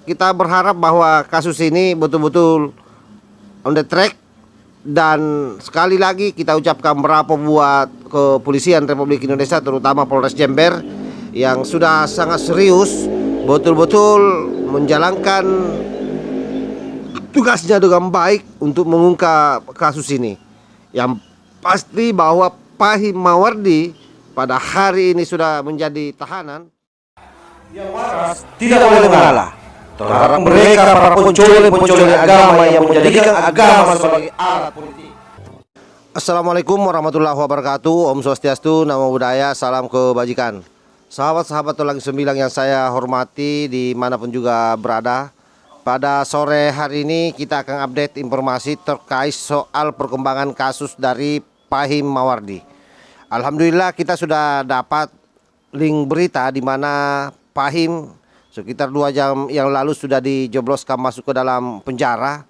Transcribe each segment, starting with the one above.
kita berharap bahwa kasus ini betul-betul on the track. Dan sekali lagi kita ucapkan bravo buat kepolisian Republik Indonesia, terutama Polres Jember yang sudah sangat serius betul-betul menjalankan tugasnya dengan baik untuk mengungkap kasus ini. Yang pasti bahwa Pahim Mawardi pada hari ini sudah menjadi tahanan. Yang waras tidak boleh mengalah terhadap mereka para pencuri agama yang menjadikan agama sebagai alat politik. Assalamualaikum warahmatullahi wabarakatuh. Om Swastiastu, Namo Buddhaya, salam kebajikan. Sahabat-sahabat Tulang Sembilang yang saya hormati dimanapun juga berada. Pada sore hari ini kita akan update informasi terkait soal perkembangan kasus dari Pahim Mawardi. Alhamdulillah kita sudah dapat link berita di mana Pahim sekitar 2 jam yang lalu sudah dijebloskan masuk ke dalam penjara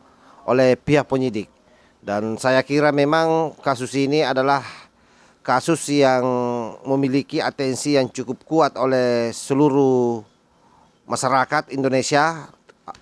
oleh pihak penyidik. Dan saya kira memang kasus ini adalah kasus yang memiliki atensi yang cukup kuat oleh seluruh masyarakat Indonesia.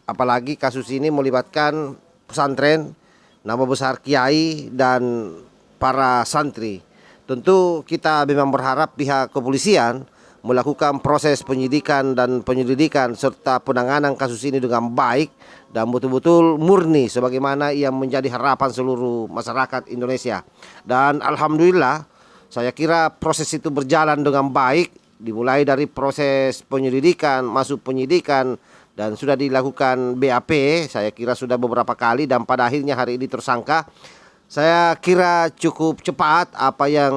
Apalagi kasus ini melibatkan pesantren, nama besar kiai dan para santri. Tentu kita memang berharap pihak kepolisian melakukan proses penyidikan dan penyelidikan serta penanganan kasus ini dengan baik dan betul-betul murni sebagaimana yang menjadi harapan seluruh masyarakat Indonesia. Dan alhamdulillah saya kira proses itu berjalan dengan baik, dimulai dari proses penyelidikan, masuk penyidikan dan sudah dilakukan BAP, saya kira sudah beberapa kali dan pada akhirnya hari ini tersangka. Saya kira cukup cepat apa yang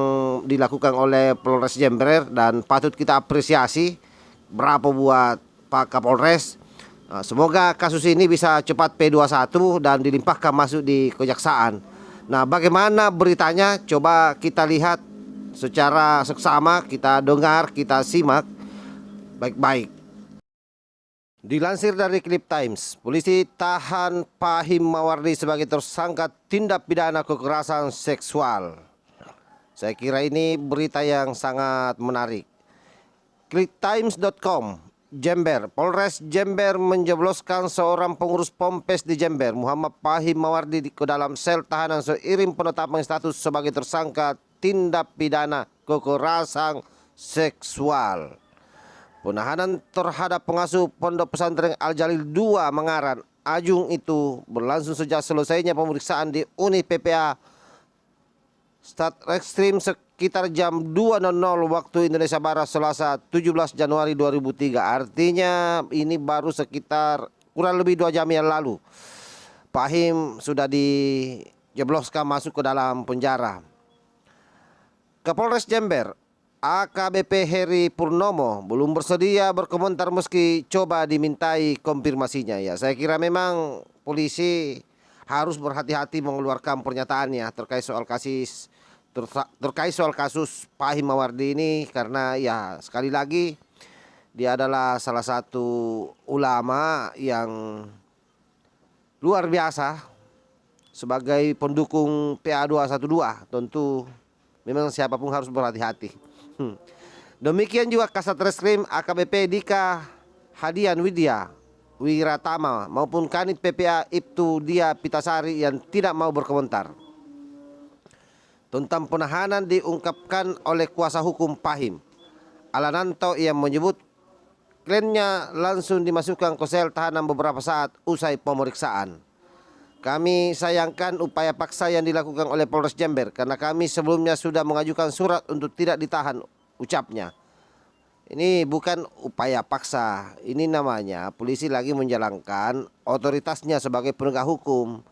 dilakukan oleh Polres Jember dan patut kita apresiasi. Bravo buat Pak Kapolres. Semoga kasus ini bisa cepat P21 dan dilimpahkan masuk di kejaksaan. Nah, bagaimana beritanya? Coba kita lihat secara seksama, kita dengar, kita simak baik-baik. Dilansir dari Clip Times, polisi tahan Pahim Mawardi sebagai tersangka tindak pidana kekerasan seksual. Saya kira ini berita yang sangat menarik. ClipTimes.com, Jember, Polres Jember menjebloskan seorang pengurus Pompes di Jember, Muhammad Pahim Mawardi ke dalam sel tahanan seiring penetapan status sebagai tersangka tindak pidana kekerasan seksual. Penahanan terhadap pengasuh Pondok Pesantren Al-Jalil 2 Mangaran, Ajung itu berlangsung sejak selesainya pemeriksaan di Unit PPA Satreskrim sekitar jam 2.00 waktu Indonesia Barat Selasa 17 Januari 2003. Artinya ini baru sekitar kurang lebih 2 jam yang lalu. Pahim sudah dijebloskan masuk ke dalam penjara. Kapolres Jember AKBP Heri Purnomo belum bersedia berkomentar meski coba dimintai konfirmasinya. Ya, saya kira memang polisi harus berhati-hati mengeluarkan pernyataannya terkait soal kasus Pahim Mawardi ini karena ya sekali lagi dia adalah salah satu ulama yang luar biasa sebagai pendukung PA 212. Tentu memang siapapun harus berhati-hati. Demikian juga Kasat Reskrim AKBP Dika Hadian Widya Wiratama maupun Kanit PPA Ibtu Dia Pitasari yang tidak mau berkomentar tentang penahanan diungkapkan oleh kuasa hukum Pahim Alananto yang menyebut kliennya langsung dimasukkan ke sel tahanan beberapa saat usai pemeriksaan. Kami sayangkan upaya paksa yang dilakukan oleh Polres Jember karena kami sebelumnya sudah mengajukan surat untuk tidak ditahan, ucapnya. Ini bukan upaya paksa, ini namanya polisi lagi menjalankan otoritasnya sebagai penegak hukum.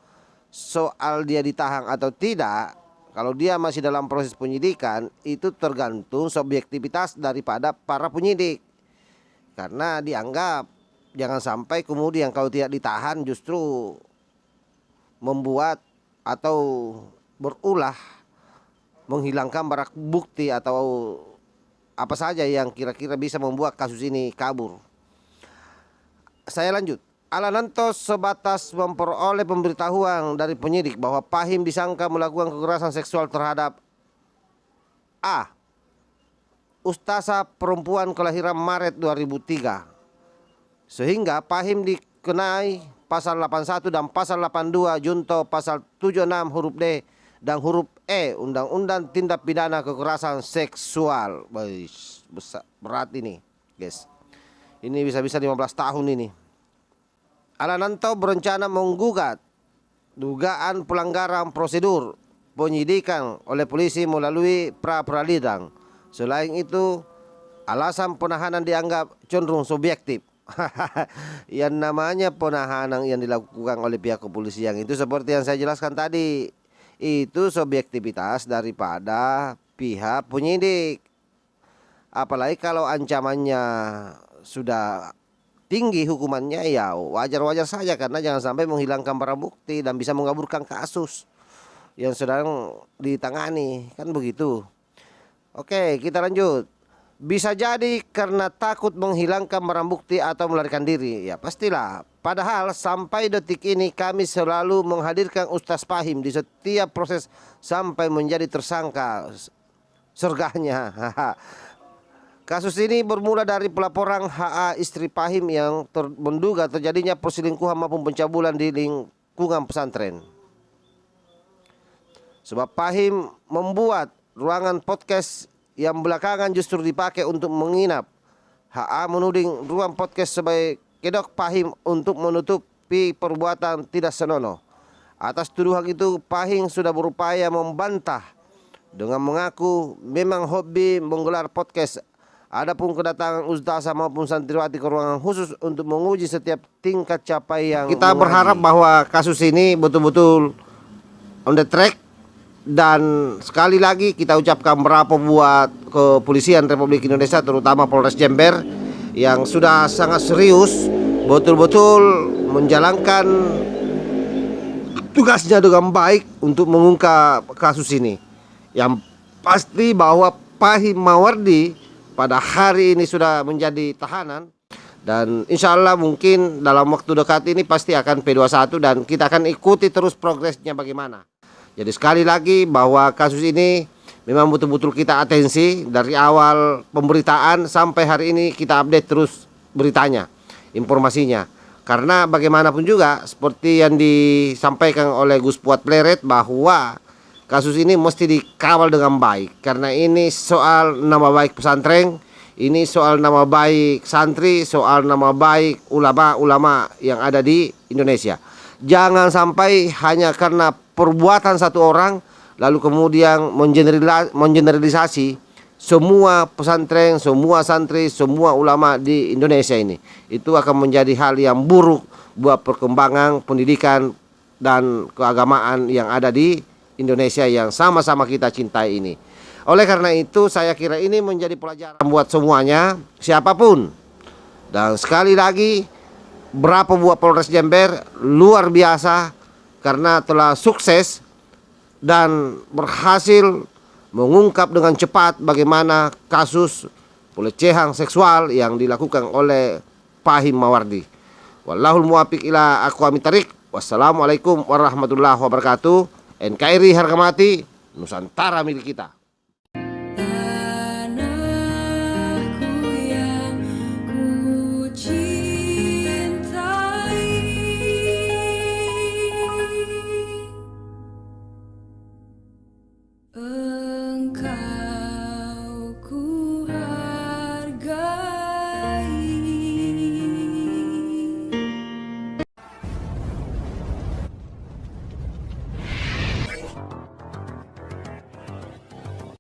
Soal dia ditahan atau tidak, kalau dia masih dalam proses penyidikan, itu tergantung subjektivitas daripada para penyidik. Karena dianggap jangan sampai kemudian kalau tidak ditahan justru membuat atau berulah menghilangkan barang bukti atau apa saja yang kira-kira bisa membuat kasus ini kabur. Saya lanjut. Alananto sebatas memperoleh pemberitahuan dari penyidik bahwa Pahim disangka melakukan kekerasan seksual terhadap A, ustazah perempuan kelahiran Maret 2003. Sehingga Pahim Kenai pasal 81 dan pasal 82 junto pasal 76 huruf D dan huruf E Undang-Undang Tindak Pidana Kekerasan Seksual. Berat ini, guys. Ini bisa-bisa 15 tahun ini. Alananto berencana menggugat dugaan pelanggaran prosedur penyidikan oleh polisi melalui pra-peradilan. Selain itu, alasan penahanan dianggap cenderung subjektif. Yang namanya penahanan yang dilakukan oleh pihak kepolisian itu seperti yang saya jelaskan tadi, itu subjektivitas daripada pihak penyidik. Apalagi kalau ancamannya sudah tinggi hukumannya, ya wajar-wajar saja, karena jangan sampai menghilangkan barang bukti dan bisa mengaburkan kasus yang sedang ditangani, kan begitu. Oke, kita lanjut. Bisa jadi karena takut menghilangkan barang bukti atau melarikan diri. Ya pastilah. Padahal sampai detik ini kami selalu menghadirkan Ustaz Fahim di setiap proses sampai menjadi tersangka. Surganya. Kasus ini bermula dari pelaporan HA istri Fahim yang menduga terjadinya perselingkuhan maupun pencabulan di lingkungan pesantren. Sebab Fahim membuat ruangan podcast yang belakangan justru dipakai untuk menginap. HA menuding ruang podcast sebagai kedok Fahim untuk menutupi perbuatan tidak senonoh. Atas tuduhan itu Fahim sudah berupaya membantah dengan mengaku memang hobi menggelar podcast. Adapun kedatangan ustazah maupun santriwati ke ruangan khusus untuk menguji setiap tingkat capaian. Kita berharap bahwa kasus ini betul-betul on the track. Dan sekali lagi kita ucapkan bravo buat kepolisian Republik Indonesia, terutama Polres Jember yang sudah sangat serius betul-betul menjalankan tugasnya dengan baik untuk mengungkap kasus ini. Yang pasti bahwa Fahim Mawardi pada hari ini sudah menjadi tahanan, dan insya Allah mungkin dalam waktu dekat ini pasti akan P21 dan kita akan ikuti terus progresnya bagaimana. Jadi sekali lagi bahwa kasus ini memang betul-betul kita atensi dari awal pemberitaan sampai hari ini, kita update terus beritanya, informasinya. Karena bagaimanapun juga seperti yang disampaikan oleh Gus Puat Pleret bahwa kasus ini mesti dikawal dengan baik. Karena ini soal nama baik pesantren, ini soal nama baik santri, soal nama baik ulama-ulama yang ada di Indonesia. Jangan sampai hanya karena perbuatan satu orang lalu kemudian mengeneralisasi semua pesantren, semua santri, semua ulama di Indonesia ini. Itu akan menjadi hal yang buruk buat perkembangan pendidikan dan keagamaan yang ada di Indonesia yang sama-sama kita cintai ini. Oleh karena itu saya kira ini menjadi pelajaran buat semuanya, siapapun. Dan sekali lagi bravo buat Polres Jember, luar biasa karena telah sukses dan berhasil mengungkap dengan cepat bagaimana kasus pelecehan seksual yang dilakukan oleh Fahim Mawardi. Wallahul muwaffiq ila aqwamit thariq. Wassalamualaikum warahmatullahi wabarakatuh. NKRI harga mati, Nusantara milik kita.